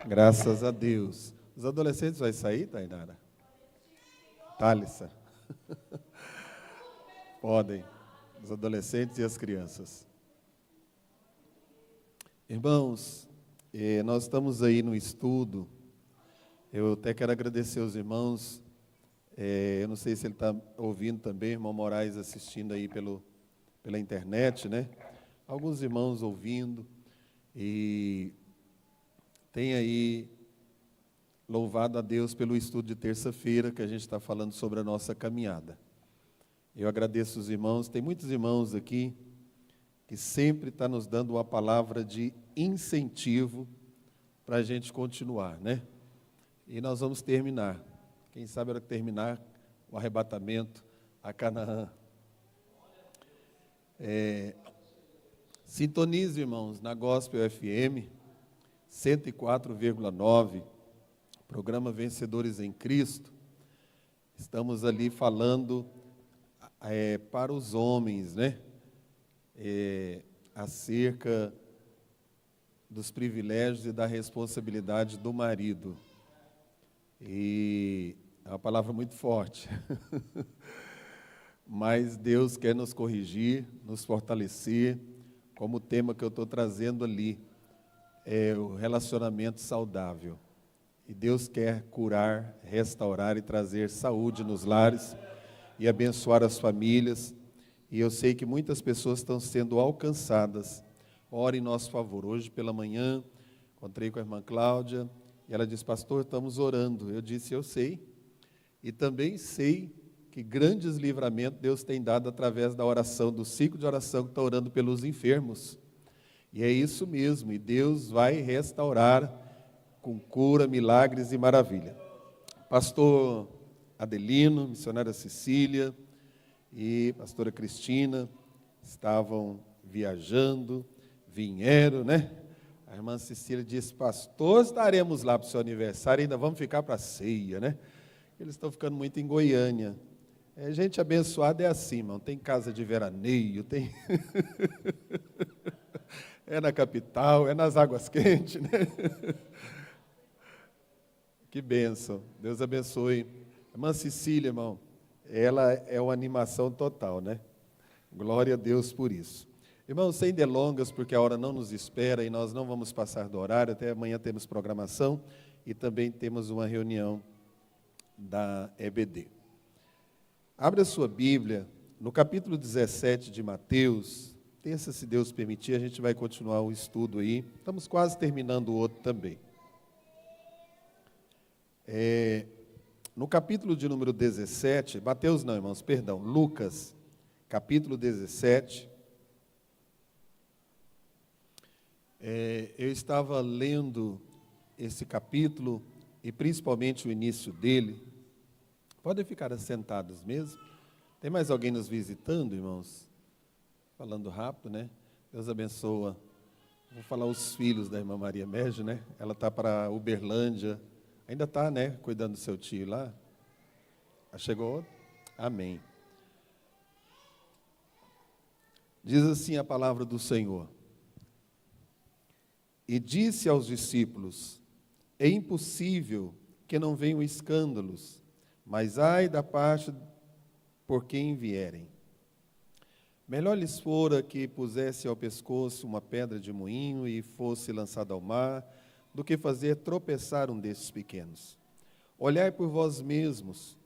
Graças a Deus. Os adolescentes vão sair, Tainara? Thalissa? Podem. Os adolescentes e as crianças. Irmãos, nós estamos aí no estudo. Eu até quero agradecer aos irmãos. Eu não sei se ele está ouvindo também, irmão Moraes assistindo aí pela internet, né? Alguns irmãos ouvindo. E tem aí louvado a Deus pelo estudo de terça-feira, que a gente está falando sobre a nossa caminhada. Eu agradeço os irmãos. Tem muitos irmãos aqui que sempre estão nos dando uma palavra de incentivo para a gente continuar, né? E nós vamos terminar. Quem sabe a hora que terminar o arrebatamento a Canaã. Sintonize, irmãos, na Gospel FM 104,9, programa Vencedores em Cristo. Estamos ali falando para os homens, né? Acerca dos privilégios e da responsabilidade do marido. E é uma palavra muito forte. Mas Deus quer nos corrigir, nos fortalecer, como o tema que eu estou trazendo ali, é o relacionamento saudável. E Deus quer curar, restaurar e trazer saúde nos lares e abençoar as famílias. E eu sei que muitas pessoas estão sendo alcançadas. Ore em nosso favor. Hoje pela manhã, encontrei com a irmã Cláudia, e ela disse: pastor, estamos orando. Eu disse: eu sei. E também sei que grandes livramentos Deus tem dado através da oração, do ciclo de oração que está orando pelos enfermos. E é isso mesmo, e Deus vai restaurar com cura, milagres e maravilha. Pastor Adelino, missionária Cecília e pastora Cristina estavam viajando, vieram, né? A irmã Cecília disse: pastor, estaremos lá para o seu aniversário, ainda vamos ficar para a ceia, né? Eles estão ficando muito em Goiânia. Gente abençoada é assim, irmão. Tem casa de veraneio, tem... é na capital, é nas águas quentes, né? Que bênção. Deus abençoe. Irmã Cecília, irmão, ela é uma animação total, né? Glória a Deus por isso. Irmão, sem delongas, porque a hora não nos espera e nós não vamos passar do horário, até amanhã temos programação e também temos uma reunião da EBD. Abra a sua Bíblia, no capítulo 17 de Mateus. Terça, se Deus permitir, a gente vai continuar o estudo aí. Estamos quase terminando o outro também. No capítulo de número 17, Mateus não, irmãos, perdão, Lucas, capítulo 17. Eu estava lendo esse capítulo, e principalmente o início dele. Podem ficar assentados mesmo. Tem mais alguém nos visitando, irmãos? Falando rápido, né? Deus abençoa. Vou falar os filhos da irmã Maria Mérgio, né? Ela está para Uberlândia. Ainda está, né? Cuidando do seu tio lá. Chegou? Amém. Diz assim a palavra do Senhor. E disse aos discípulos: é impossível que não venham escândalos, mas ai da parte por quem vierem. Melhor lhes fora que pusesse ao pescoço uma pedra de moinho e fosse lançado ao mar, do que fazer tropeçar um destes pequenos. Olhai por vós mesmos,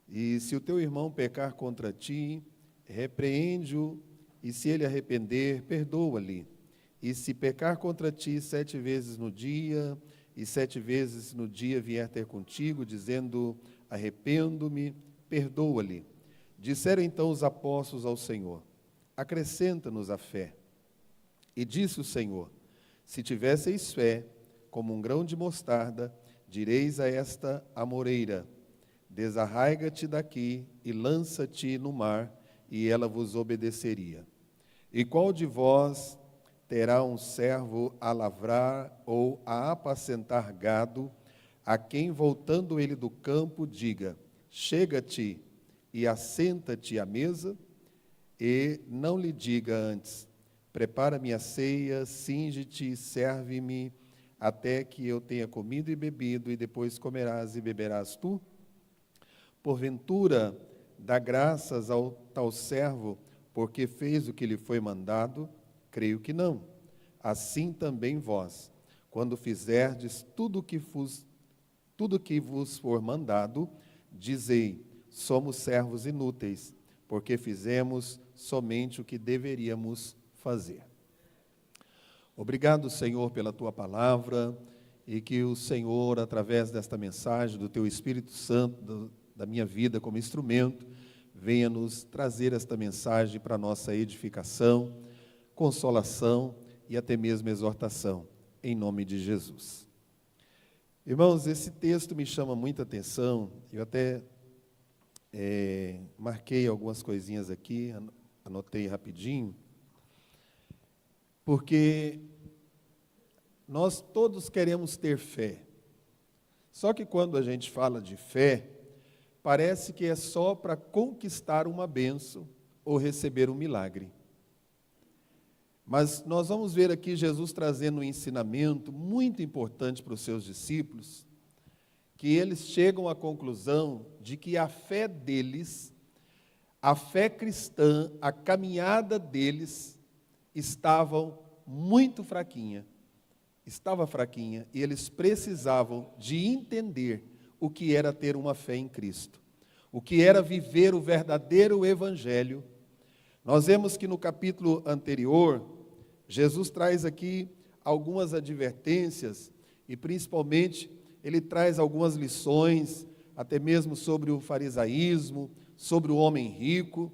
e se o teu irmão pecar contra ti, repreende-o, e se ele arrepender, perdoa-lhe. E se pecar contra ti 7 vezes no dia, e 7 vezes no dia vier ter contigo, dizendo: arrependo-me, perdoa-lhe. Disseram então os apóstolos ao Senhor: acrescenta-nos a fé. E disse o Senhor: se tivesseis fé, como um grão de mostarda, direis a esta amoreira: desarraiga-te daqui e lança-te no mar, e ela vos obedeceria. E qual de vós terá um servo a lavrar ou a apacentar gado, a quem, voltando ele do campo, diga: chega-te e assenta-te à mesa, e não lhe diga antes: prepara-me a ceia, cinge-te e serve-me até que eu tenha comido e bebido, e depois comerás e beberás tu? Porventura, dá graças ao tal servo, porque fez o que lhe foi mandado? Creio que não. Assim também vós, quando fizerdes tudo o que vos for mandado, dizei, somos servos inúteis, porque fizemos somente o que deveríamos fazer. Obrigado, Senhor, pela Tua palavra, e que o Senhor, através desta mensagem, do Teu Espírito Santo, da minha vida como instrumento, venha nos trazer esta mensagem para a nossa edificação, consolação e até mesmo exortação, em nome de Jesus. Irmãos, esse texto me chama muita atenção, eu até marquei algumas coisinhas aqui, anotei rapidinho, porque nós todos queremos ter fé, só que quando a gente fala de fé, parece que é só para conquistar uma bênção ou receber um milagre. Mas nós vamos ver aqui Jesus trazendo um ensinamento muito importante para os seus discípulos, que eles chegam à conclusão de que a fé deles, a fé cristã, a caminhada deles estava fraquinha, e eles precisavam de entender o que era ter uma fé em Cristo, o que era viver o verdadeiro evangelho. Nós vemos que no capítulo anterior, Jesus traz aqui algumas advertências e principalmente ele traz algumas lições, até mesmo sobre o farisaísmo, sobre o homem rico,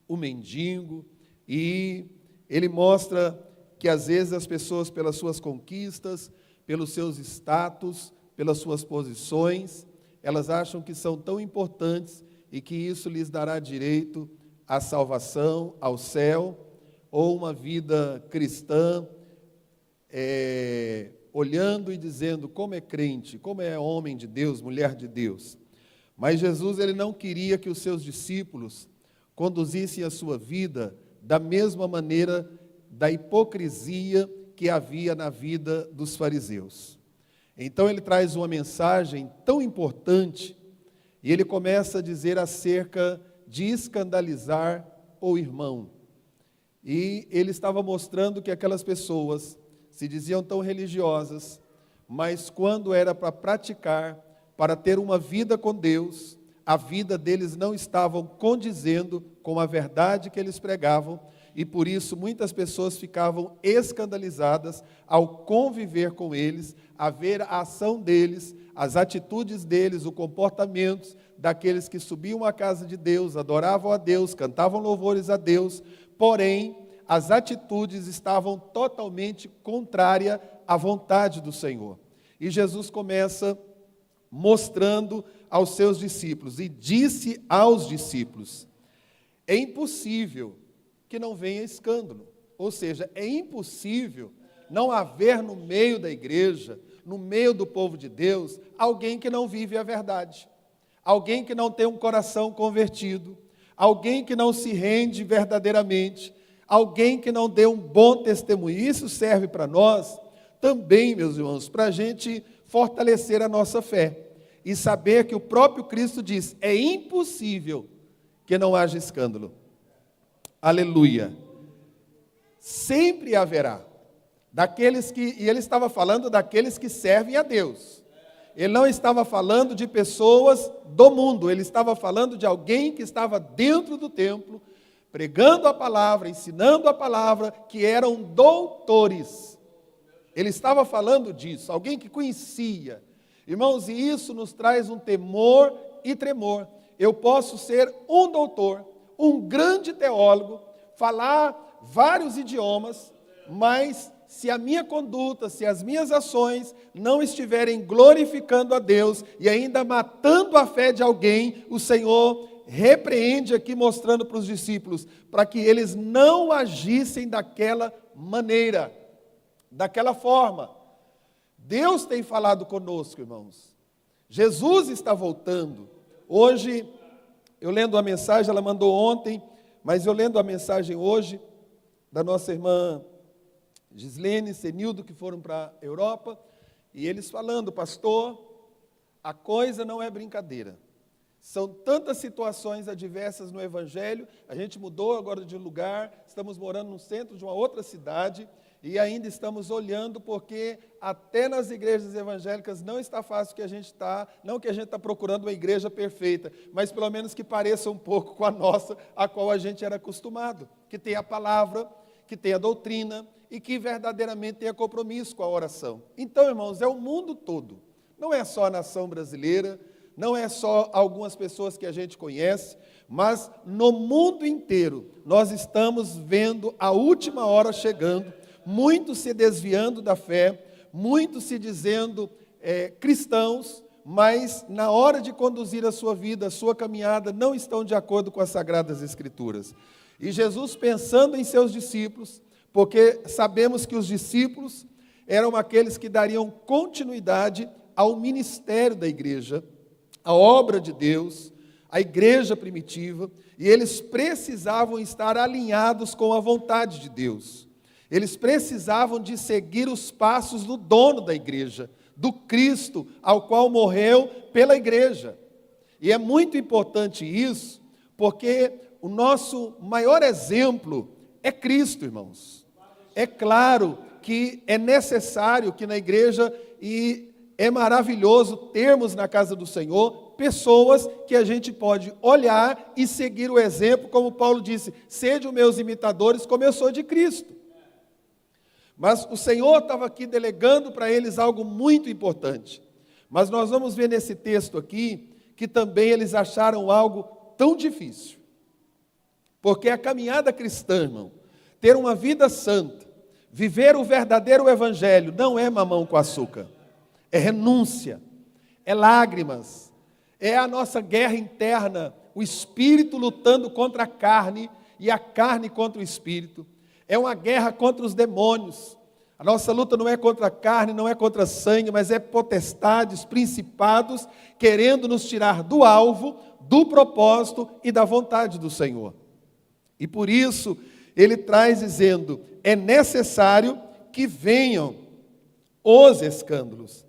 o mendigo, e ele mostra que às vezes as pessoas, pelas suas conquistas, pelos seus status, pelas suas posições, elas acham que são tão importantes e que isso lhes dará direito à salvação, ao céu, ou uma vida cristã, olhando e dizendo como é crente, como é homem de Deus, mulher de Deus. Mas Jesus, ele não queria que os seus discípulos conduzissem a sua vida da mesma maneira da hipocrisia que havia na vida dos fariseus. Então ele traz uma mensagem tão importante e ele começa a dizer acerca de escandalizar o irmão. E ele estava mostrando que aquelas pessoas se diziam tão religiosas, mas quando era para praticar, para ter uma vida com Deus, a vida deles não estava condizendo com a verdade que eles pregavam, e por isso muitas pessoas ficavam escandalizadas ao conviver com eles, a ver a ação deles, as atitudes deles, o comportamento daqueles que subiam à casa de Deus, adoravam a Deus, cantavam louvores a Deus, porém as atitudes estavam totalmente contrárias à vontade do Senhor. E Jesus começa mostrando aos seus discípulos, e disse aos discípulos, é impossível que não venha escândalo, ou seja, é impossível não haver no meio da igreja, no meio do povo de Deus, alguém que não vive a verdade, alguém que não tem um coração convertido, alguém que não se rende verdadeiramente, alguém que não dê um bom testemunho. Isso serve para nós também, meus irmãos, para a gente fortalecer a nossa fé e saber que o próprio Cristo diz, é impossível que não haja escândalo. Aleluia. Sempre haverá daqueles que, e ele estava falando daqueles que servem a Deus. Ele não estava falando de pessoas do mundo, ele estava falando de alguém que estava dentro do templo, pregando a palavra, ensinando a palavra, que eram doutores. Ele estava falando disso, alguém que conhecia. Irmãos, e isso nos traz um temor e tremor. Eu posso ser um doutor, um grande teólogo, falar vários idiomas, mas se a minha conduta, se as minhas ações não estiverem glorificando a Deus e ainda matando a fé de alguém, o Senhor repreende aqui mostrando para os discípulos, para que eles não agissem daquela maneira, daquela forma. Deus tem falado conosco, irmãos. Jesus está voltando. Hoje, eu lendo a mensagem, ela mandou ontem, mas eu lendo a mensagem hoje, da nossa irmã Gislene, Senildo, que foram para a Europa, E eles falando, pastor, a coisa não é brincadeira. São tantas situações adversas no Evangelho, a gente mudou agora de lugar, estamos morando no centro de uma outra cidade, e ainda estamos olhando porque até nas igrejas evangélicas não está fácil que a gente está, não que a gente está procurando uma igreja perfeita, mas pelo menos que pareça um pouco com a nossa, a qual a gente era acostumado, que tenha a palavra, que tenha a doutrina e que verdadeiramente tenha compromisso com a oração. Então, irmãos, é o mundo todo, não é só a nação brasileira, não é só algumas pessoas que a gente conhece, mas no mundo inteiro nós estamos vendo a última hora chegando, muitos se desviando da fé, muitos se dizendo cristãos, mas na hora de conduzir a sua vida, a sua caminhada, não estão de acordo com as Sagradas Escrituras. E Jesus, pensando em seus discípulos, porque sabemos que os discípulos eram aqueles que dariam continuidade ao ministério da igreja, à obra de Deus, à igreja primitiva, e eles precisavam estar alinhados com a vontade de Deus. Eles precisavam de seguir os passos do dono da igreja, do Cristo, ao qual morreu pela igreja. E é muito importante isso, porque o nosso maior exemplo é Cristo, irmãos. É claro que é necessário que na igreja, e é maravilhoso termos na casa do Senhor, pessoas que a gente pode olhar e seguir o exemplo, como Paulo disse, sede os meus imitadores, como eu sou de Cristo. Mas o Senhor estava aqui delegando para eles algo muito importante. Mas nós vamos ver nesse texto aqui, que também eles acharam algo tão difícil. Porque a caminhada cristã, irmão, ter uma vida santa, viver o verdadeiro evangelho, não é mamão com açúcar. É renúncia, é lágrimas, é a nossa guerra interna, o espírito lutando contra a carne e a carne contra o espírito. É uma guerra contra os demônios. A nossa luta não é contra a carne, não é contra sangue, mas é potestades, principados, querendo nos tirar do alvo, do propósito e da vontade do Senhor. E por isso, ele traz dizendo, é necessário que venham os escândalos.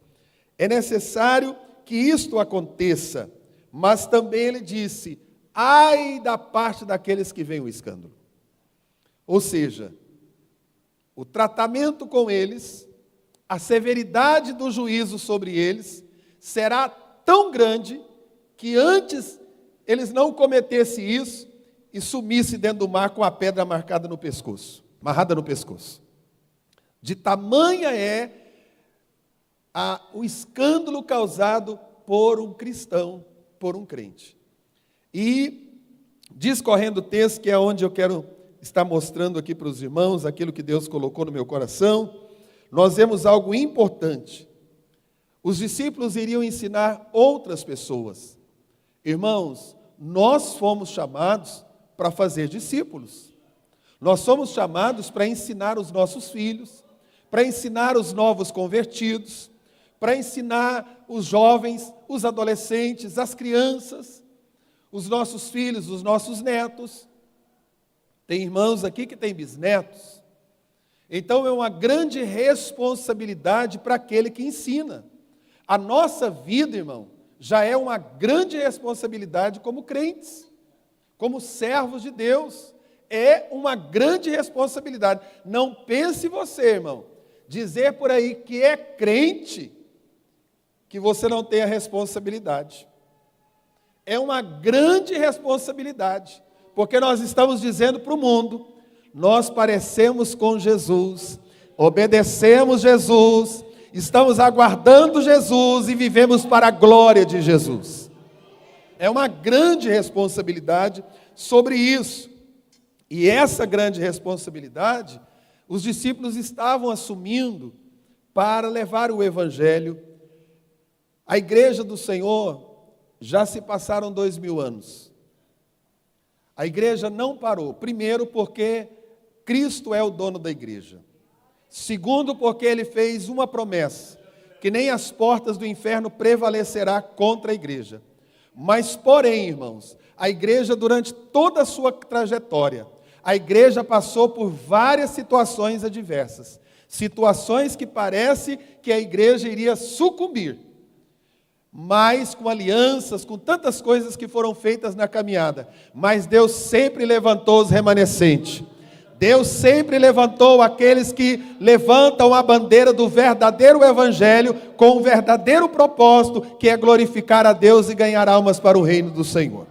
É necessário que isto aconteça, mas também ele disse, ai da parte daqueles que veem o escândalo. Ou seja, o tratamento com eles, a severidade do juízo sobre eles, será tão grande que antes eles não cometessem isso e sumissem dentro do mar com a pedra marcada no pescoço, amarrada no pescoço. De tamanha é o escândalo causado por um cristão, por um crente. E, discorrendo o texto, que é onde eu quero estar mostrando aqui para os irmãos, aquilo que Deus colocou no meu coração, nós vemos algo importante. Os discípulos iriam ensinar outras pessoas. Irmãos, nós fomos chamados para fazer discípulos. Nós somos chamados para ensinar os nossos filhos, para ensinar os novos convertidos, para ensinar os jovens, os adolescentes, as crianças, os nossos filhos, os nossos netos. Tem irmãos aqui que têm bisnetos. Então é uma grande responsabilidade para aquele que ensina. A nossa vida, irmão, já é uma grande responsabilidade como crentes, como servos de Deus. É uma grande responsabilidade. Não pense você, irmão, dizer por aí que é crente, que você não tem a responsabilidade. É uma grande responsabilidade. Porque nós estamos dizendo para o mundo, nós parecemos com Jesus, obedecemos Jesus, estamos aguardando Jesus e vivemos para a glória de Jesus. É uma grande responsabilidade sobre isso. E essa grande responsabilidade, os discípulos estavam assumindo para levar o Evangelho. A igreja do Senhor, já se passaram 2000 anos. A igreja não parou. Primeiro, porque Cristo é o dono da igreja. Segundo, porque Ele fez uma promessa, que nem as portas do inferno prevalecerá contra a igreja. Mas, porém, irmãos, a igreja, durante toda a sua trajetória, a igreja passou por várias situações adversas. situações que parece que a igreja iria sucumbir, mas com alianças, com tantas coisas que foram feitas na caminhada, mas Deus sempre levantou os remanescentes. Deus sempre levantou aqueles que levantam a bandeira do verdadeiro evangelho com o verdadeiro propósito, que é glorificar a Deus e ganhar almas para o reino do Senhor.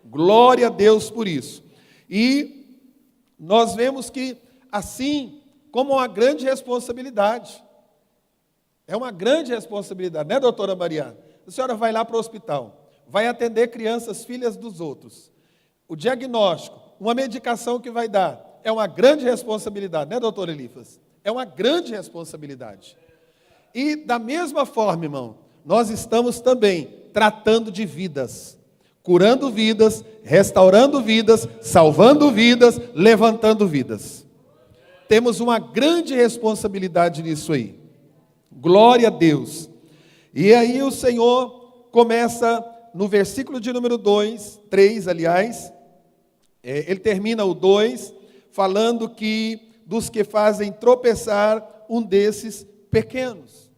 Glória a Deus por isso. E nós vemos que, assim, como uma grande responsabilidade, é uma grande responsabilidade, né, doutora Mariana? A senhora vai lá para o hospital, vai atender crianças, filhas dos outros. O diagnóstico, uma medicação que vai dar, é uma grande responsabilidade, né, doutor Elifas? É uma grande responsabilidade. E da mesma forma, irmão, nós estamos também tratando de vidas, curando vidas, restaurando vidas, salvando vidas, levantando vidas. Temos uma grande responsabilidade nisso aí. Glória a Deus. E aí o Senhor começa no versículo de número 3, aliás, ele termina o 2, falando que dos que fazem tropeçar um desses pequenos.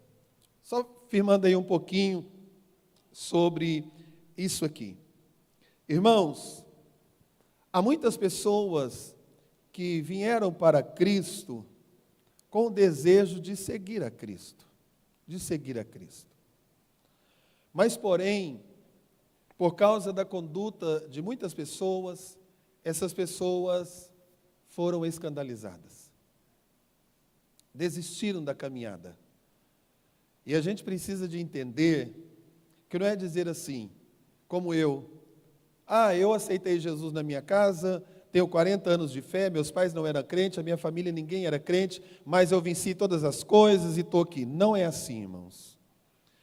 Só firmando aí um pouquinho sobre isso aqui. Irmãos, há muitas pessoas que vieram para Cristo com o desejo de seguir a Cristo, Mas, porém, por causa da conduta de muitas pessoas, essas pessoas foram escandalizadas, desistiram da caminhada. E a gente precisa de entender que não é dizer assim, como eu aceitei Jesus na minha casa, tenho 40 anos de fé, meus pais não eram crentes, a minha família ninguém era crente, mas eu venci todas as coisas e estou aqui. Não é assim, irmãos.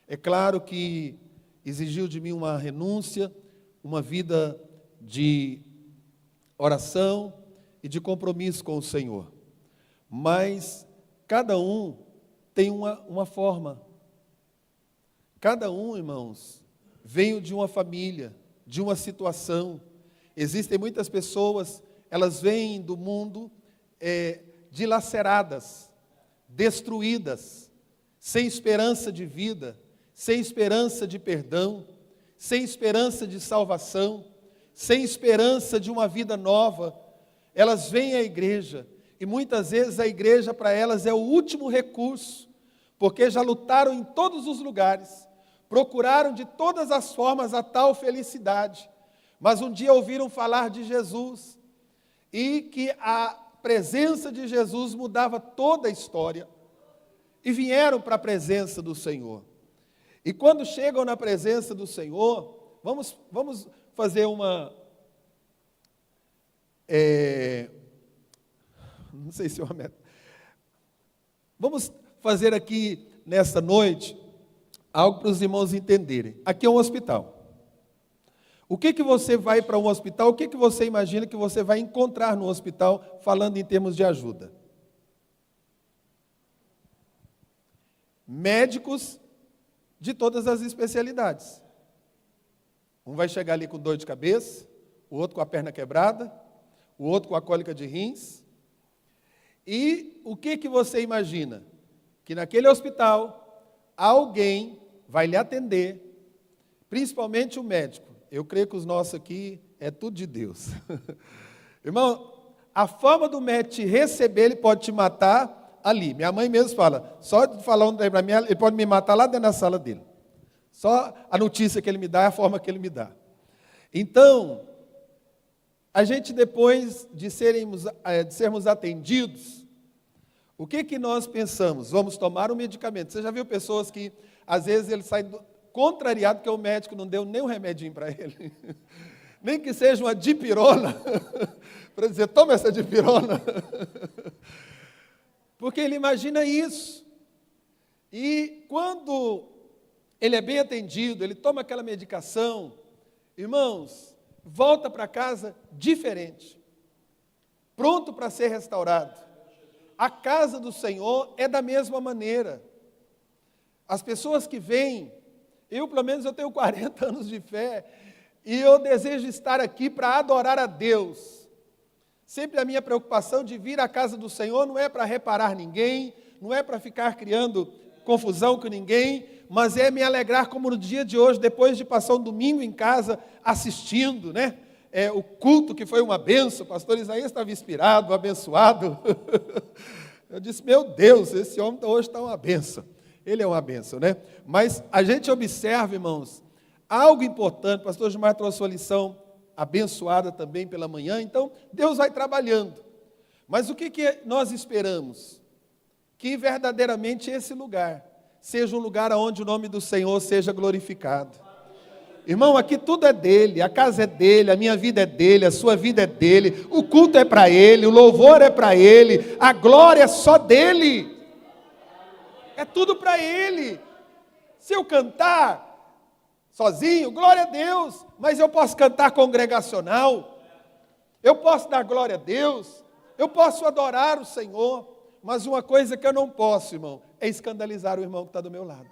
É claro que exigiu de mim uma renúncia, uma vida de oração e de compromisso com o Senhor. Mas cada um tem uma forma. Cada um, irmãos, veio de uma família, de uma situação. Existem muitas pessoas, elas vêm do mundo dilaceradas, destruídas, sem esperança de vida, sem esperança de perdão, sem esperança de salvação, sem esperança de uma vida nova. Elas vêm à igreja e muitas vezes a igreja para elas é o último recurso, porque já lutaram em todos os lugares, procuraram de todas as formas a tal felicidade, mas um dia ouviram falar de Jesus e que a presença de Jesus mudava toda a história e vieram para a presença do Senhor. E quando chegam na presença do Senhor, vamos fazer não sei se é uma meta. Vamos fazer aqui nesta noite algo para os irmãos entenderem. Aqui é um hospital. O que você vai para um hospital, o que você imagina que você vai encontrar no hospital, falando em termos de ajuda? Médicos de todas as especialidades. Um vai chegar ali com dor de cabeça, o outro com a perna quebrada, o outro com a cólica de rins. E o que você imagina? Que naquele hospital, alguém vai lhe atender, principalmente o médico. Eu creio que os nossos aqui é tudo de Deus. Irmão, a forma do médico te receber, ele pode te matar ali. Minha mãe mesmo fala, só de falar um daí para mim, ele pode me matar lá dentro da sala dele. Só a notícia que ele me dá é a forma que ele me dá. Então, a gente depois de sermos atendidos, o que nós pensamos? Vamos tomar um medicamento. Você já viu pessoas que, às vezes, ele sai contrariado porque o médico não deu nem um remedinho para ele. Nem que seja uma dipirona, para dizer, toma essa dipirona. Porque ele imagina isso. E quando ele é bem atendido, ele toma aquela medicação, irmãos, volta para casa diferente, pronto para ser restaurado. A casa do Senhor é da mesma maneira. As pessoas que vêm, pelo menos eu tenho 40 anos de fé, e eu desejo estar aqui para adorar a Deus. Sempre a minha preocupação de vir à casa do Senhor não é para reparar ninguém, não é para ficar criando confusão com ninguém, mas é me alegrar como no dia de hoje, depois de passar um domingo em casa assistindo, né? O culto que foi uma bênção, o pastor Isaías estava inspirado, abençoado. Eu disse, meu Deus, esse homem hoje está uma bênção. Ele é uma bênção, né? Mas a gente observa, irmãos, algo importante, o pastor Gilmar trouxe sua lição abençoada também pela manhã, então Deus vai trabalhando. Mas o que nós esperamos? Que verdadeiramente esse lugar seja um lugar onde o nome do Senhor seja glorificado. Irmão, aqui tudo é dele, a casa é dele, a minha vida é dele, a sua vida é dele, o culto é para ele, o louvor é para ele, a glória é só dele. É tudo para ele. Se eu cantar sozinho, glória a Deus, mas eu posso cantar congregacional, eu posso dar glória a Deus, eu posso adorar o Senhor, mas uma coisa que eu não posso, irmão, é escandalizar o irmão que está do meu lado.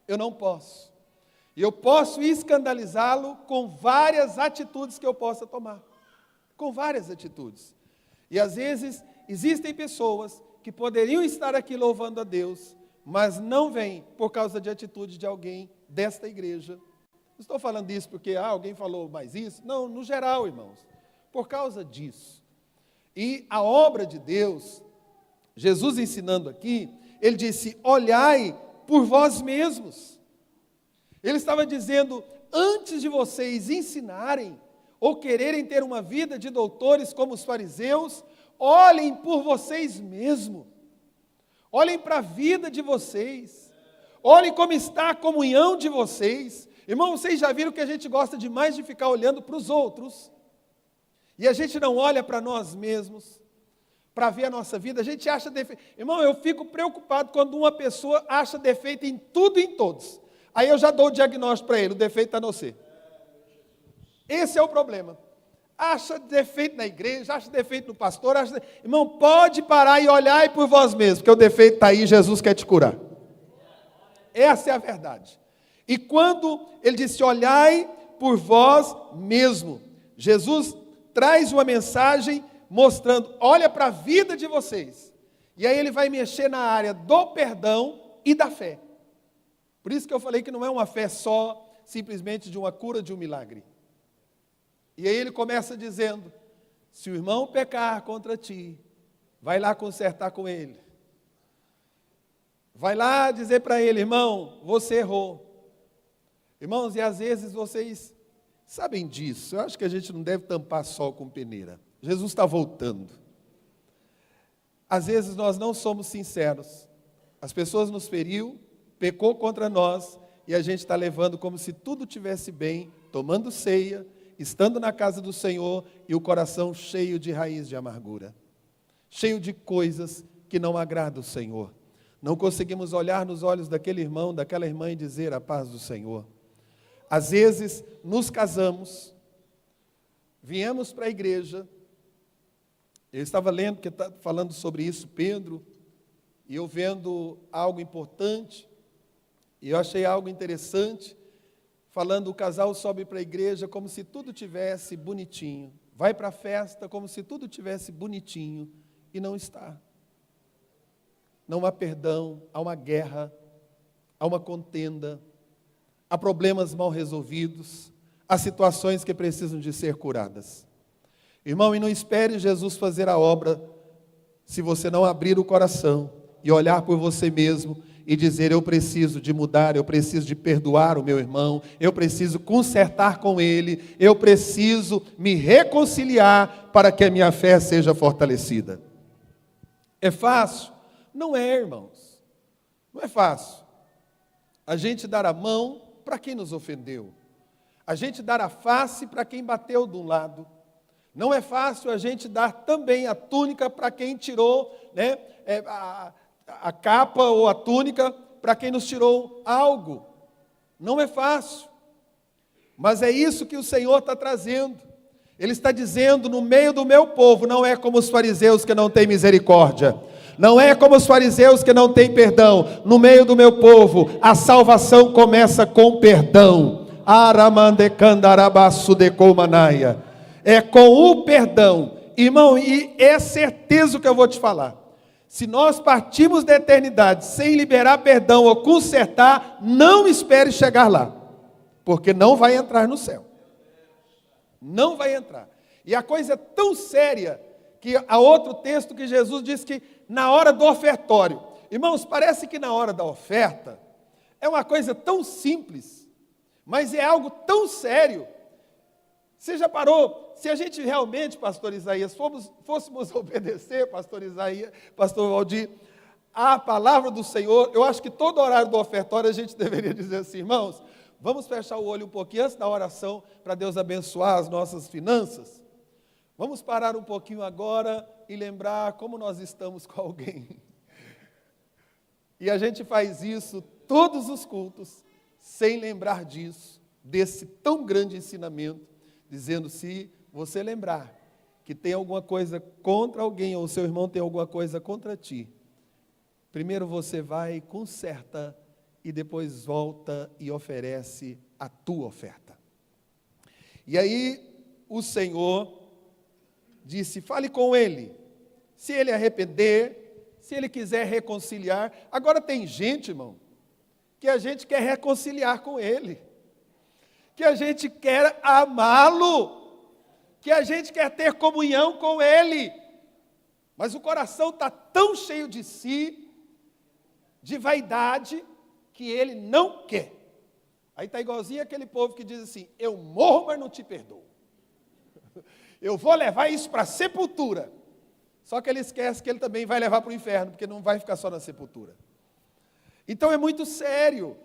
Eu não posso. E eu posso escandalizá-lo com várias atitudes que eu possa tomar. Com várias atitudes. E às vezes existem pessoas que poderiam estar aqui louvando a Deus, mas não vêm por causa de atitude de alguém desta igreja. Não estou falando isso porque alguém falou mais isso. Não, no geral, irmãos. Por causa disso. E a obra de Deus, Jesus ensinando aqui, ele disse, olhai por vós mesmos. Ele estava dizendo, antes de vocês ensinarem, ou quererem ter uma vida de doutores como os fariseus, olhem por vocês mesmos. Olhem para a vida de vocês. Olhem como está a comunhão de vocês. Irmão, vocês já viram que a gente gosta demais de ficar olhando para os outros. E a gente não olha para nós mesmos, para ver a nossa vida. A gente acha defeito. Irmão, eu fico preocupado quando uma pessoa acha defeito em tudo e em todos. Aí eu já dou o diagnóstico para ele, o defeito está no você. Esse é o problema. Acha defeito na igreja, acha defeito no pastor. Irmão, pode parar e olhar por vós mesmos, porque o defeito está aí e Jesus quer te curar. Essa é a verdade. E quando ele disse, olhai por vós mesmo, Jesus traz uma mensagem mostrando, olha para a vida de vocês. E aí ele vai mexer na área do perdão e da fé. Por isso que eu falei que não é uma fé só, simplesmente de uma cura, de um milagre. E aí ele começa dizendo, se o irmão pecar contra ti, vai lá consertar com ele. Vai lá dizer para ele, irmão, você errou. Irmãos, e às vezes vocês sabem disso. Eu acho que a gente não deve tampar sol com peneira. Jesus está voltando. Às vezes nós não somos sinceros. As pessoas nos feriu, pecou contra nós, e a gente está levando como se tudo estivesse bem, tomando ceia, estando na casa do Senhor, e o coração cheio de raiz de amargura. Cheio de coisas que não agradam o Senhor. Não conseguimos olhar nos olhos daquele irmão, daquela irmã e dizer a paz do Senhor. Às vezes nos casamos, viemos para a igreja, eu estava lendo, porque está falando sobre isso, Pedro, e eu vendo algo importante, e eu achei algo interessante, falando o casal sobe para a igreja como se tudo tivesse bonitinho, vai para a festa como se tudo tivesse bonitinho, e não está. Não há perdão, há uma guerra, há uma contenda, há problemas mal resolvidos, há situações que precisam de ser curadas. Irmão, e não espere Jesus fazer a obra se você não abrir o coração e olhar por você mesmo e dizer, eu preciso de mudar, eu preciso de perdoar o meu irmão, eu preciso consertar com ele, eu preciso me reconciliar para que a minha fé seja fortalecida. É fácil? Não é, irmãos. Não é fácil. A gente dar a mão para quem nos ofendeu. A gente dar a face para quem bateu de um lado. Não é fácil a gente dar também a túnica para quem tirou, né, a capa ou a túnica para quem nos tirou algo. Não é fácil. Mas é isso que o Senhor está trazendo. Ele está dizendo, no meio do meu povo, não é como os fariseus que não têm misericórdia. Não é como os fariseus que não têm perdão. No meio do meu povo, a salvação começa com perdão. É com o perdão Irmão, e é certeza o que eu vou te falar. Se nós partimos da eternidade sem liberar perdão ou consertar, não espere chegar lá, porque não vai entrar no céu. Não vai entrar. E a coisa é tão séria que há outro texto que Jesus diz que na hora do ofertório. Irmãos, parece que na hora da oferta é uma coisa tão simples, mas é algo tão sério. Você já parou? Se a gente realmente, pastor Isaías, fôssemos obedecer, pastor Isaías, pastor Valdir, a palavra do Senhor, eu acho que todo horário do ofertório a gente deveria dizer assim, irmãos, vamos fechar o olho um pouquinho antes da oração para Deus abençoar as nossas finanças. Vamos parar um pouquinho agora e lembrar como nós estamos com alguém. E a gente faz isso todos os cultos, sem lembrar disso, desse tão grande ensinamento, dizendo, se você lembrar que tem alguma coisa contra alguém, ou o seu irmão tem alguma coisa contra ti, primeiro você vai, conserta, e depois volta e oferece a tua oferta. E aí o Senhor disse, fale com ele, se ele arrepender, se ele quiser reconciliar. Agora tem gente, irmão, que a gente quer reconciliar com ele, que a gente quer amá-lo, que a gente quer ter comunhão com ele, mas o coração está tão cheio de si, de vaidade, que ele não quer. Aí está igualzinho aquele povo que diz assim, eu morro, mas não te perdoo. Eu vou levar isso para a sepultura. Só que ele esquece que ele também vai levar para o inferno, porque não vai ficar só na sepultura. Então é muito sério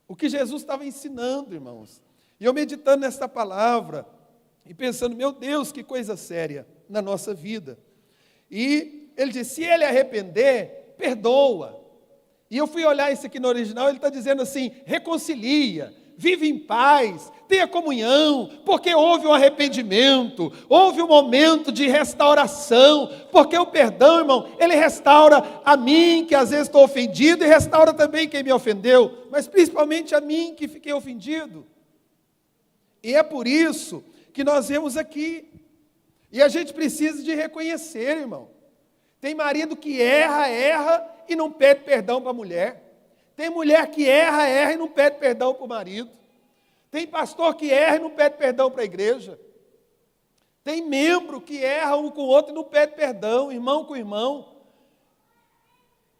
o que Jesus estava ensinando, irmãos. E eu meditando nesta palavra, e pensando, meu Deus, que coisa séria na nossa vida. E ele disse, se ele arrepender, perdoa. E eu fui olhar isso aqui no original, ele está dizendo assim, reconcilia, vive em paz, tenha comunhão, porque houve um arrependimento, houve um momento de restauração, porque o perdão, irmão, ele restaura a mim, que às vezes estou ofendido, e restaura também quem me ofendeu, mas principalmente a mim, que fiquei ofendido. E é por isso que nós vemos aqui, e a gente precisa de reconhecer, irmão, tem marido que erra, e não pede perdão para a mulher. Tem mulher que erra e não pede perdão para o marido. Tem pastor que erra e não pede perdão para a igreja. Tem membro que erra um com o outro e não pede perdão, irmão com irmão.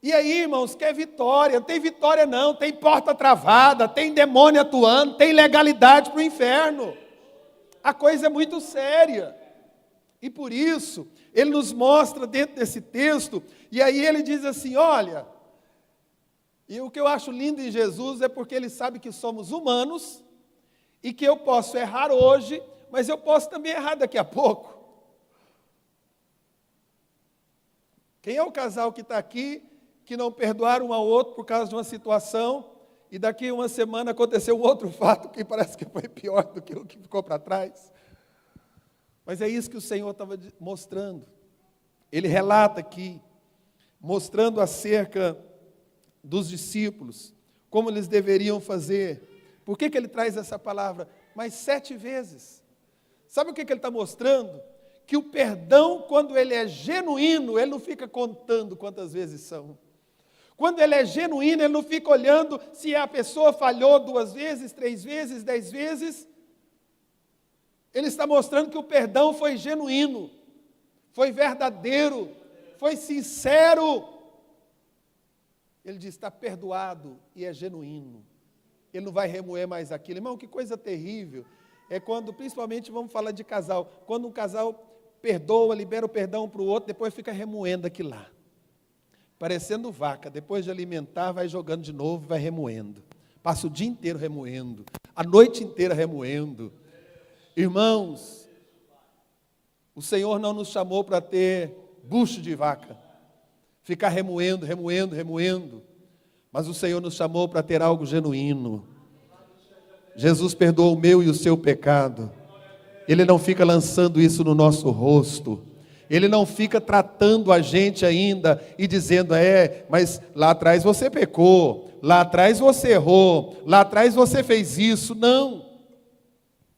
E aí, irmãos, quer vitória? Não tem vitória não, tem porta travada, tem demônio atuando, tem legalidade para o inferno. A coisa é muito séria. E por isso, ele nos mostra dentro desse texto, e aí ele diz assim, olha, e o que eu acho lindo em Jesus é porque ele sabe que somos humanos, e que eu posso errar hoje, mas eu posso também errar daqui a pouco. Quem é o casal que está aqui, que não perdoaram um ao outro por causa de uma situação, e daqui uma semana aconteceu um outro fato que parece que foi pior do que o que ficou para trás? Mas é isso que o Senhor estava mostrando. Ele relata aqui, mostrando acerca dos discípulos, como eles deveriam fazer. Por que ele traz essa palavra? Mas 7 vezes. Sabe o que ele está mostrando? Que o perdão, quando ele é genuíno, ele não fica contando quantas vezes são. Quando ele é genuíno, ele não fica olhando se a pessoa falhou 2 vezes, 3 vezes, 10 vezes. Ele está mostrando que o perdão foi genuíno, foi verdadeiro, foi sincero. Ele diz, está perdoado e é genuíno. Ele não vai remoer mais aquilo. Irmão, que coisa terrível. É quando, principalmente, vamos falar de casal, quando um casal perdoa, libera o perdão para o outro, depois fica remoendo aquilo lá. Parecendo vaca, depois de alimentar, vai jogando de novo, vai remoendo. Passa o dia inteiro remoendo, a noite inteira remoendo. Irmãos, o Senhor não nos chamou para ter bucho de vaca, ficar remoendo, mas o Senhor nos chamou para ter algo genuíno. Jesus perdoou o meu e o seu pecado. Ele não fica lançando isso no nosso rosto. Ele não fica tratando a gente ainda e dizendo, mas lá atrás você pecou, lá atrás você errou, lá atrás você fez isso. Não.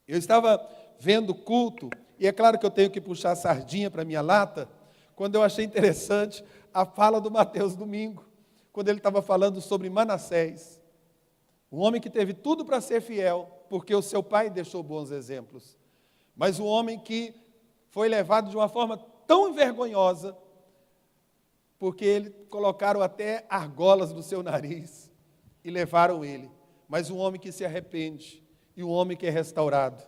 Eu estava vendo o culto E é claro que eu tenho que puxar a sardinha para a minha lata, quando eu achei interessante a fala do Mateus domingo, quando ele estava falando sobre Manassés, um homem que teve tudo para ser fiel, porque o seu pai deixou bons exemplos, mas um homem que foi levado de uma forma tão vergonhosa, porque ele colocaram até argolas no seu nariz e levaram ele, mas um homem que se arrepende e um homem que é restaurado.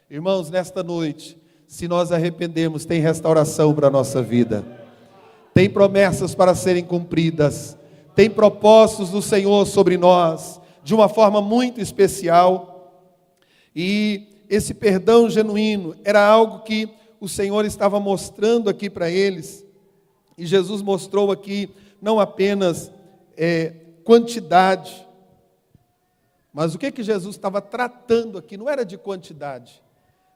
Irmãos, nesta noite, se nós arrependemos, tem restauração para a nossa vida, tem promessas para serem cumpridas, tem propósitos do Senhor sobre nós, de uma forma muito especial, e esse perdão genuíno era algo que o Senhor estava mostrando aqui para eles, e Jesus mostrou aqui não apenas quantidade, mas o que Jesus estava tratando aqui, não era de quantidade,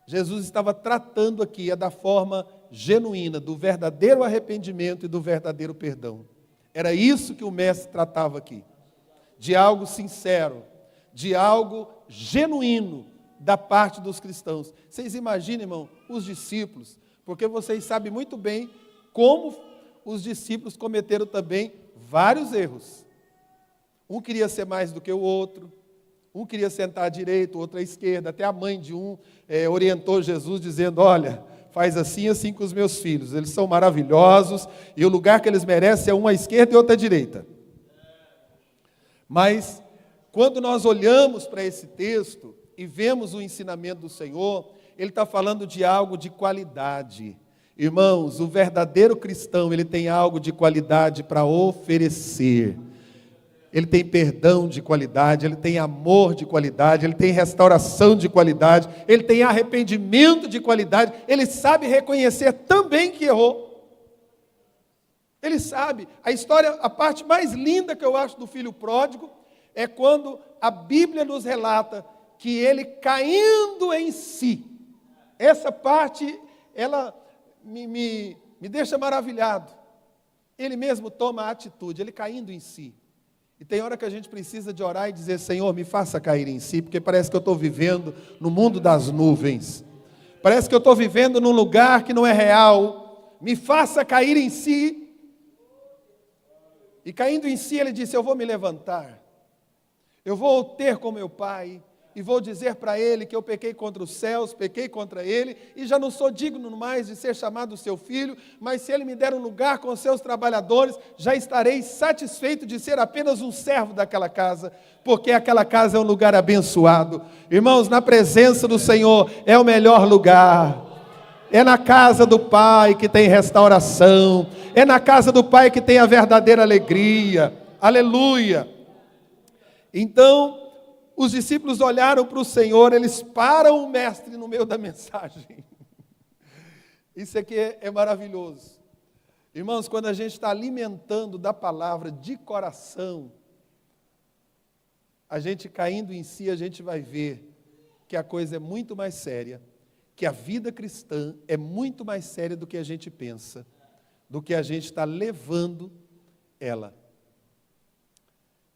Jesus estava tratando aqui da forma genuína, do verdadeiro arrependimento e do verdadeiro perdão. Era isso que o mestre tratava aqui, de algo sincero, de algo genuíno da parte dos cristãos. Vocês imaginem, irmão, os discípulos, porque vocês sabem muito bem como os discípulos cometeram também vários erros. Um queria ser mais do que o outro, um queria sentar à direita, o outro à esquerda, até a mãe de um orientou Jesus dizendo, olha, faz assim, assim com os meus filhos, eles são maravilhosos, e o lugar que eles merecem é um à esquerda e outro à direita. Mas, quando nós olhamos para esse texto e vemos o ensinamento do Senhor, ele está falando de algo de qualidade. Irmãos, o verdadeiro cristão, ele tem algo de qualidade para oferecer. Ele tem perdão de qualidade, ele tem amor de qualidade, ele tem restauração de qualidade, ele tem arrependimento de qualidade, ele sabe reconhecer também que errou. Ele sabe. A história, a parte mais linda que eu acho do filho pródigo, é quando a Bíblia nos relata que ele caindo em si. Essa parte, ela me deixa maravilhado. Ele mesmo toma a atitude, ele caindo em si. E tem hora que a gente precisa de orar e dizer, Senhor, me faça cair em si, porque parece que eu estou vivendo no mundo das nuvens. Parece que eu estou vivendo num lugar que não é real. Me faça cair em si. E caindo em si, ele disse, eu vou me levantar. Eu vou ter com meu pai e vou dizer para ele que eu pequei contra os céus, pequei contra ele, e já não sou digno mais de ser chamado seu filho, mas se ele me der um lugar com os seus trabalhadores, já estarei satisfeito de ser apenas um servo daquela casa, porque aquela casa é um lugar abençoado. Irmãos, na presença do Senhor é o melhor lugar. É na casa do Pai que tem restauração, é na casa do Pai que tem a verdadeira alegria. Aleluia! Então, os discípulos olharam para o Senhor, eles param o mestre no meio da mensagem. Isso aqui é maravilhoso. Irmãos, quando a gente está alimentando da palavra de coração, a gente caindo em si, a gente vai ver que a coisa é muito mais séria, que a vida cristã é muito mais séria do que a gente pensa, do que a gente está levando ela.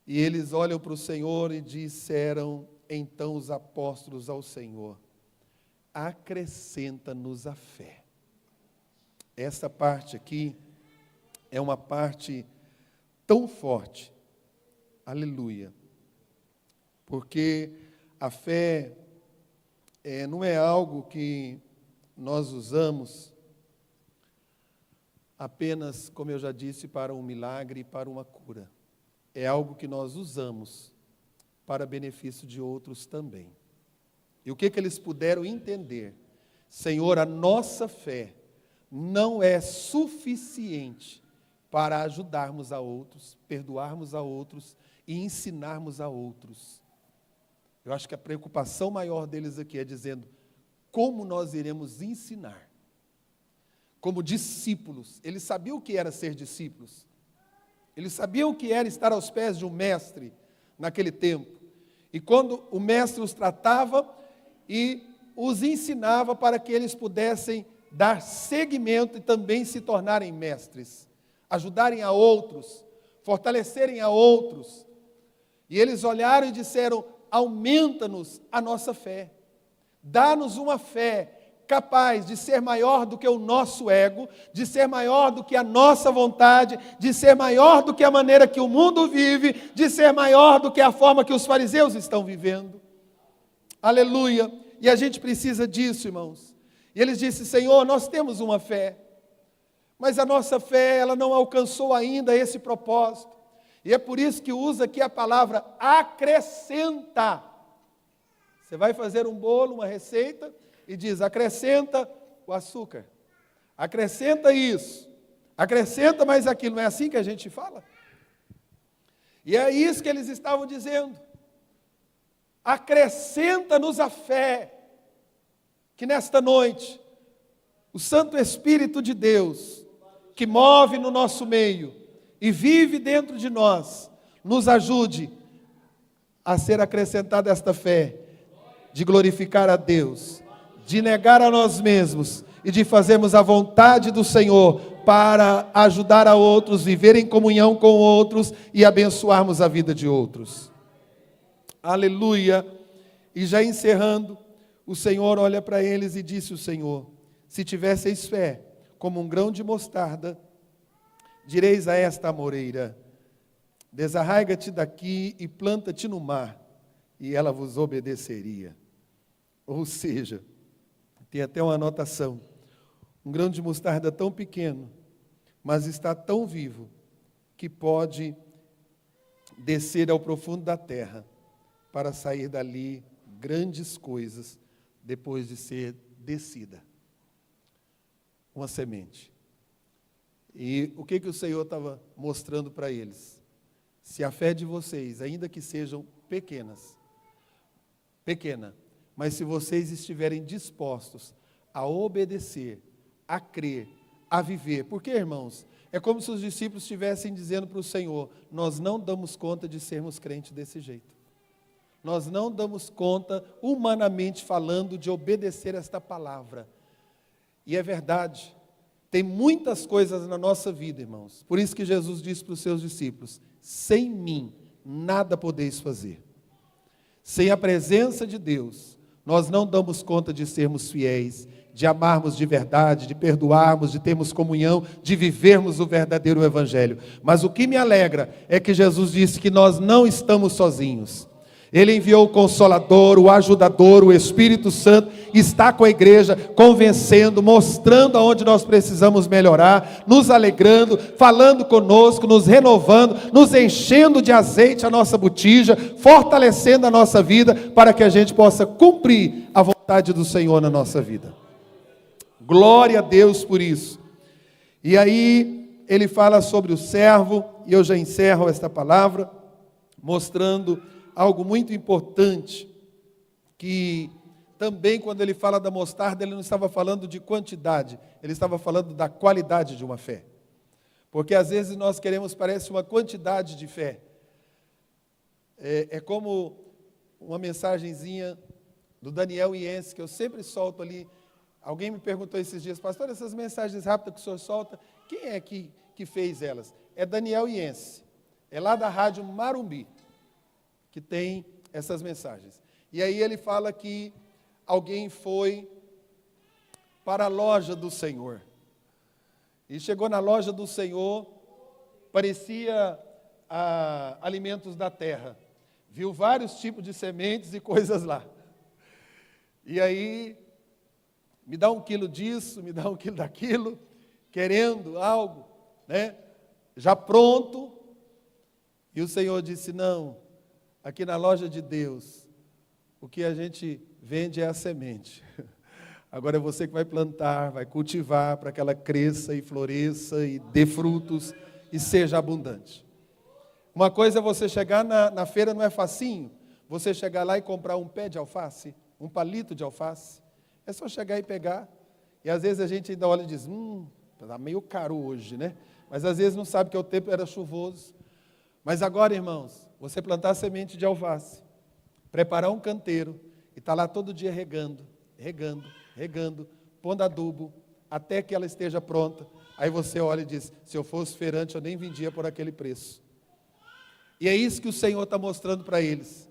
E eles olham para o Senhor e disseram, então os apóstolos ao Senhor, acrescenta-nos a fé. Essa parte aqui é uma parte tão forte, aleluia, porque a fé não é algo que nós usamos apenas, como eu já disse, para um milagre e para uma cura. É algo que nós usamos para benefício de outros também. E o que eles puderam entender? Senhor, a nossa fé não é suficiente para ajudarmos a outros, perdoarmos a outros e ensinarmos a outros. Eu acho que a preocupação maior deles aqui é dizendo, como nós iremos ensinar? Como discípulos, eles sabiam o que era ser discípulos. Eles sabiam o que era estar aos pés de um mestre naquele tempo. E quando o mestre os tratava e os ensinava para que eles pudessem dar seguimento e também se tornarem mestres, ajudarem a outros, fortalecerem a outros. E eles olharam e disseram, aumenta-nos a nossa fé, dá-nos uma fé capaz de ser maior do que o nosso ego, de ser maior do que a nossa vontade, de ser maior do que a maneira que o mundo vive, de ser maior do que a forma que os fariseus estão vivendo. Aleluia! E a gente precisa disso, irmãos. E eles disseram: Senhor, nós temos uma fé, mas a nossa fé, ela não alcançou ainda esse propósito. E é por isso que usa aqui a palavra acrescenta. Você vai fazer um bolo, uma receita, e diz: acrescenta o açúcar, acrescenta isso, acrescenta mais aquilo. Não é assim que a gente fala? E é isso que eles estavam dizendo. Acrescenta-nos a fé, que nesta noite, o Santo Espírito de Deus, que move no nosso meio e vive dentro de nós, nos ajude a ser acrescentada esta fé, de glorificar a Deus, de negar a nós mesmos e de fazermos a vontade do Senhor para ajudar a outros, viver em comunhão com outros e abençoarmos a vida de outros. Aleluia! E já encerrando, o Senhor olha para eles e disse o Senhor: se tivesseis fé como um grão de mostarda, direis a esta amoreira: desarraiga-te daqui e planta-te no mar, e ela vos obedeceria. Ou seja, tem até uma anotação: um grão de mostarda tão pequeno, mas está tão vivo, que pode descer ao profundo da terra, para sair dali grandes coisas, depois de ser descida. Uma semente. E o que o Senhor estava mostrando para eles? Se a fé de vocês, ainda que sejam pequena, mas se vocês estiverem dispostos a obedecer, a crer, a viver. Porque, irmãos, é como se os discípulos estivessem dizendo para o Senhor: nós não damos conta de sermos crentes desse jeito. Nós não damos conta, humanamente falando, de obedecer esta palavra. E é verdade, tem muitas coisas na nossa vida, irmãos. Por isso que Jesus disse para os seus discípulos: sem mim, nada podeis fazer. Sem a presença de Deus, nós não damos conta de sermos fiéis, de amarmos de verdade, de perdoarmos, de termos comunhão, de vivermos o verdadeiro Evangelho. Mas o que me alegra é que Jesus disse que nós não estamos sozinhos. Ele enviou o Consolador, o Ajudador, o Espírito Santo, está com a igreja, convencendo, mostrando aonde nós precisamos melhorar, nos alegrando, falando conosco, nos renovando, nos enchendo de azeite a nossa botija, fortalecendo a nossa vida, para que a gente possa cumprir a vontade do Senhor na nossa vida. Glória a Deus por isso. E aí, ele fala sobre o servo, e eu já encerro esta palavra, mostrando algo muito importante, que também quando ele fala da mostarda, ele não estava falando de quantidade, ele estava falando da qualidade de uma fé. Porque às vezes nós queremos, parece, uma quantidade de fé. É como uma mensagenzinha do Daniel Iense, que eu sempre solto ali. Alguém me perguntou esses dias: pastor, essas mensagens rápidas que o senhor solta, quem é que fez elas? É Daniel Iense, é lá da rádio Marumbi, que tem essas mensagens. E aí ele fala que alguém foi para a loja do Senhor. E chegou na loja do Senhor, parecia alimentos da terra. Viu vários tipos de sementes e coisas lá. E aí, me dá 1 quilo disso, me dá 1 quilo daquilo, querendo algo, né? Já pronto. E o Senhor disse: não, aqui na loja de Deus, o que a gente vende é a semente. Agora é você que vai plantar, vai cultivar para que ela cresça e floresça e dê frutos e seja abundante. Uma coisa é você chegar na feira, não é facinho, você chegar lá e comprar um pé de alface, um palito de alface. É só chegar e pegar. E às vezes a gente ainda olha e diz: está meio caro hoje, né? Mas às vezes não sabe que o tempo era chuvoso. Mas agora, irmãos, você plantar semente de alface, preparar um canteiro e estar lá todo dia regando, pondo adubo, até que ela esteja pronta. Aí você olha e diz: se eu fosse feirante, eu nem vendia por aquele preço. E é isso que o Senhor está mostrando para eles,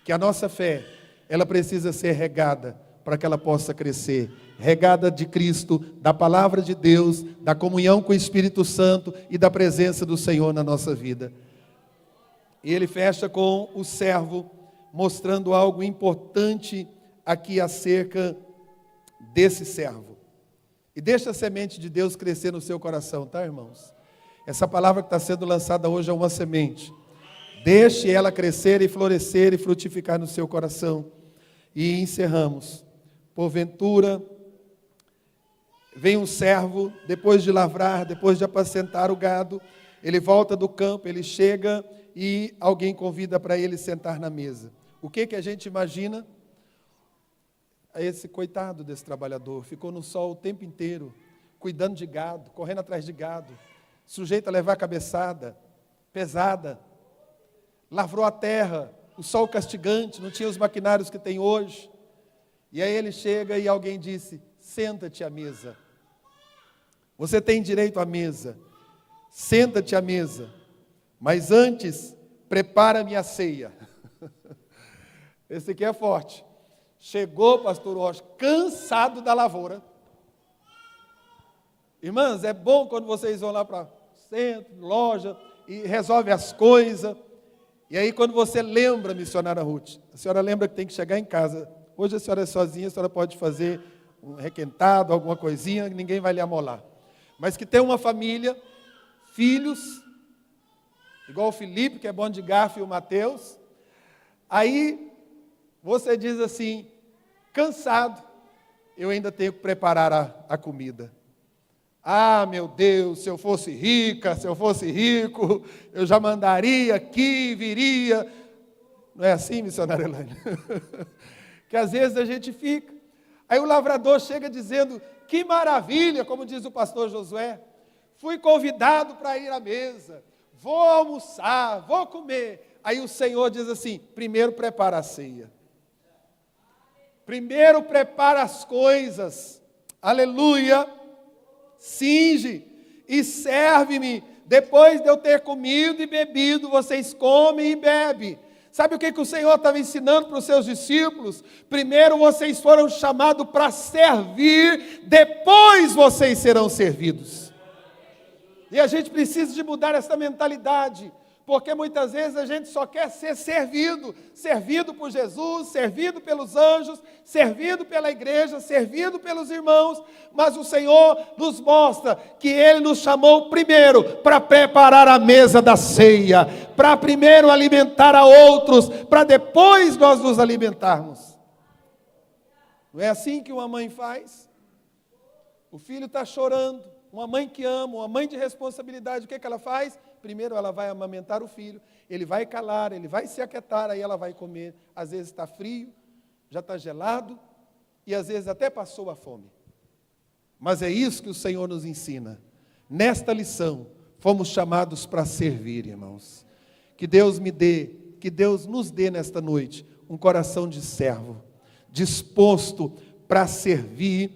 que a nossa fé, ela precisa ser regada para que ela possa crescer, regada de Cristo, da palavra de Deus, da comunhão com o Espírito Santo e da presença do Senhor na nossa vida. E ele fecha com o servo, mostrando algo importante aqui acerca desse servo. E deixa a semente de Deus crescer no seu coração, tá, irmãos? Essa palavra que está sendo lançada hoje é uma semente. Deixe ela crescer e florescer e frutificar no seu coração. E encerramos. Porventura, vem um servo, depois de lavrar, depois de apacentar o gado, ele volta do campo, ele chega e alguém convida para ele sentar na mesa. O que a gente imagina? Esse coitado desse trabalhador, ficou no sol o tempo inteiro, cuidando de gado, correndo atrás de gado, sujeito a levar cabeçada, pesada, lavrou a terra, o sol castigante, não tinha os maquinários que tem hoje. E aí ele chega e alguém disse: senta-te à mesa. Você tem direito à mesa. Senta-te à mesa. Mas antes, prepara-me a ceia. Esse aqui é forte. Chegou, pastor Rocha, cansado da lavoura. Irmãs, é bom quando vocês vão lá para centro, loja, e resolve as coisas. E aí quando você lembra, missionária Ruth, a senhora lembra que tem que chegar em casa. Hoje a senhora é sozinha, a senhora pode fazer um requentado, alguma coisinha, ninguém vai lhe amolar. Mas que tem uma família, filhos, igual o Felipe, que é bom de garfo, e o Mateus. Aí você diz assim: cansado, eu ainda tenho que preparar a comida. Ah, meu Deus, se eu fosse rica, se eu fosse rico, eu já mandaria aqui, viria. Não é assim, missionária Elaine? Que às vezes a gente fica. Aí o lavrador chega dizendo: que maravilha, como diz o pastor Josué, fui convidado para ir à mesa, vou almoçar, vou comer. Aí o Senhor diz assim: primeiro prepara a ceia. Primeiro prepara as coisas, aleluia, cinge e serve-me. Depois de eu ter comido e bebido, vocês comem e bebem. Sabe o que o Senhor estava ensinando para os seus discípulos? Primeiro vocês foram chamados para servir, depois vocês serão servidos. E a gente precisa de mudar essa mentalidade. Porque muitas vezes a gente só quer ser servido, servido por Jesus, servido pelos anjos, servido pela igreja, servido pelos irmãos, mas o Senhor nos mostra que Ele nos chamou primeiro para preparar a mesa da ceia, para primeiro alimentar a outros, para depois nós nos alimentarmos. Não é assim que uma mãe faz? O filho está chorando, uma mãe que ama, uma mãe de responsabilidade, o que ela faz? Primeiro ela vai amamentar o filho, ele vai calar, ele vai se aquietar, aí ela vai comer. Às vezes está frio, já está gelado, e às vezes até passou a fome. Mas é isso que o Senhor nos ensina. Nesta lição, fomos chamados para servir, irmãos. Que Deus me dê, que Deus nos dê nesta noite um coração de servo, disposto para servir,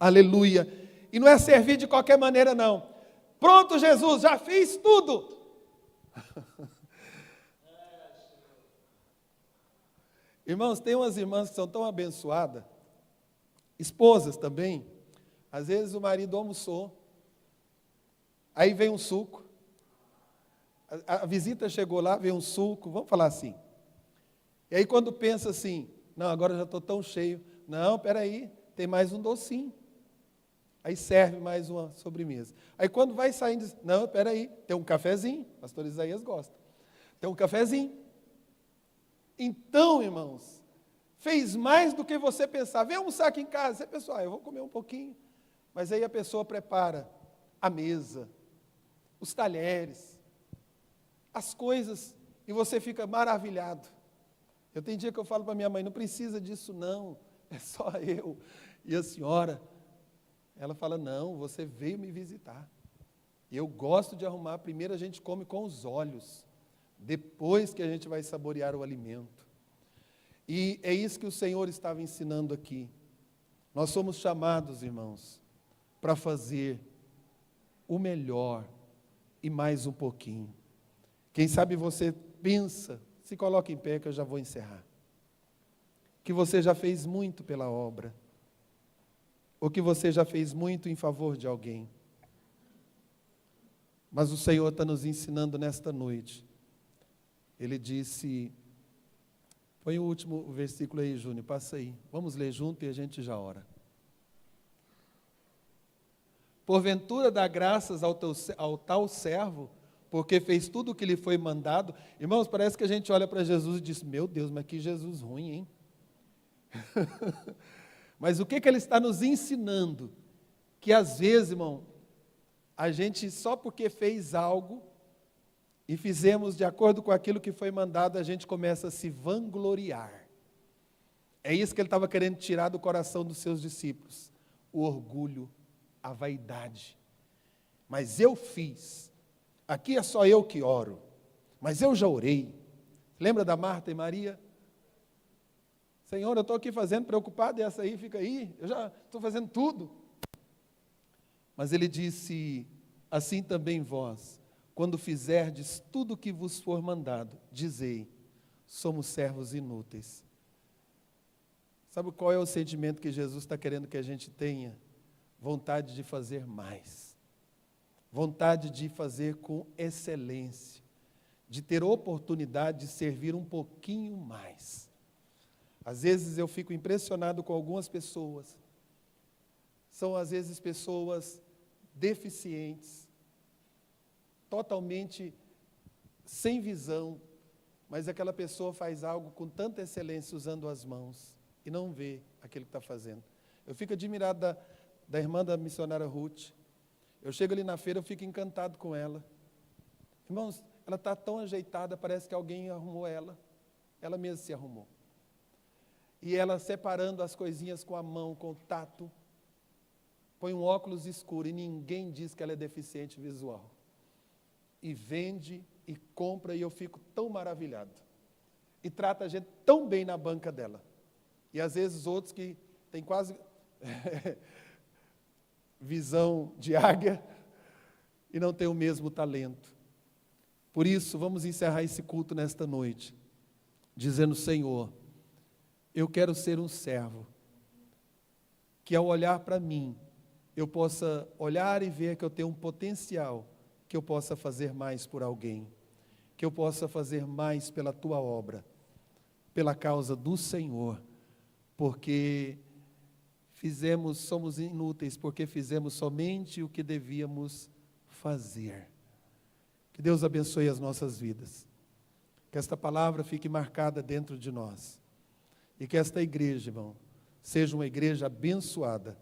aleluia. E não é servir de qualquer maneira, não. Pronto, Jesus, já fiz tudo. Irmãos, tem umas irmãs que são tão abençoadas, esposas também. Às vezes o marido almoçou, aí vem um suco. A visita chegou lá, veio um suco, vamos falar assim. E aí quando pensa assim, não, agora eu já estou tão cheio. Não, peraí, tem mais um docinho. Aí serve mais uma sobremesa. Aí quando vai saindo, diz, não, espera aí, tem um cafezinho, pastor Isaías gosta. Tem um cafezinho. Então, irmãos, fez mais do que você pensar. Vem almoçar aqui em casa. Você pensou, eu vou comer um pouquinho. Mas aí a pessoa prepara a mesa, os talheres, as coisas, e você fica maravilhado. Eu tenho dia que eu falo para minha mãe, não precisa disso não, é só eu e a senhora. Ela fala, não, você veio me visitar. Eu gosto de arrumar, primeiro a gente come com os olhos, depois que a gente vai saborear o alimento. E é isso que o Senhor estava ensinando aqui. Nós somos chamados, irmãos, para fazer o melhor e mais um pouquinho. Quem sabe você pensa, se coloca em pé que eu já vou encerrar. que você já fez muito pela obra, ou que você já fez muito em favor de alguém. Mas o Senhor está nos ensinando nesta noite. Ele disse, põe o último versículo aí, Júnior, passa aí. Vamos ler junto e a gente já ora. Porventura dá graças ao tal servo, porque fez tudo o que lhe foi mandado. Irmãos, parece que a gente olha para Jesus e diz, meu Deus, mas que Jesus ruim, hein? Mas o que ele está nos ensinando? Que às vezes, irmão, a gente só porque fez algo e fizemos de acordo com aquilo que foi mandado, a gente começa a se vangloriar. É isso que ele estava querendo tirar do coração dos seus discípulos. O orgulho, a vaidade. Mas eu fiz. Aqui é só eu que oro. Mas eu já orei. Lembra da Marta e Maria? Senhor, eu estou aqui fazendo, preocupado, e essa aí fica aí. Eu já estou fazendo tudo. Mas ele disse, assim também vós, quando fizerdes tudo o que vos for mandado, dizei, somos servos inúteis. Sabe qual é o sentimento que Jesus está querendo que a gente tenha? Vontade de fazer mais. Vontade de fazer com excelência. De ter oportunidade de servir um pouquinho mais. Às vezes eu fico impressionado com algumas pessoas. São às vezes pessoas deficientes, totalmente sem visão, mas aquela pessoa faz algo com tanta excelência usando as mãos e não vê aquilo que está fazendo. Eu fico admirado da irmã da missionária Ruth. Eu chego ali na feira, eu fico encantado com ela. Irmãos, ela está tão ajeitada, parece que alguém arrumou ela. Ela mesma se arrumou. E ela separando as coisinhas com a mão, com o tato, põe um óculos escuro e ninguém diz que ela é deficiente visual. E vende e compra e eu fico tão maravilhado. E trata a gente tão bem na banca dela. E às vezes outros que têm quase visão de águia e não têm o mesmo talento. Por isso, vamos encerrar esse culto nesta noite, dizendo, Senhor, eu quero ser um servo, que ao olhar para mim, eu possa olhar e ver que eu tenho um potencial, que eu possa fazer mais por alguém, que eu possa fazer mais pela Tua obra, pela causa do Senhor, porque somos inúteis, porque fizemos somente o que devíamos fazer. Que Deus abençoe as nossas vidas, que esta palavra fique marcada dentro de nós, e que esta igreja, irmão, seja uma igreja abençoada,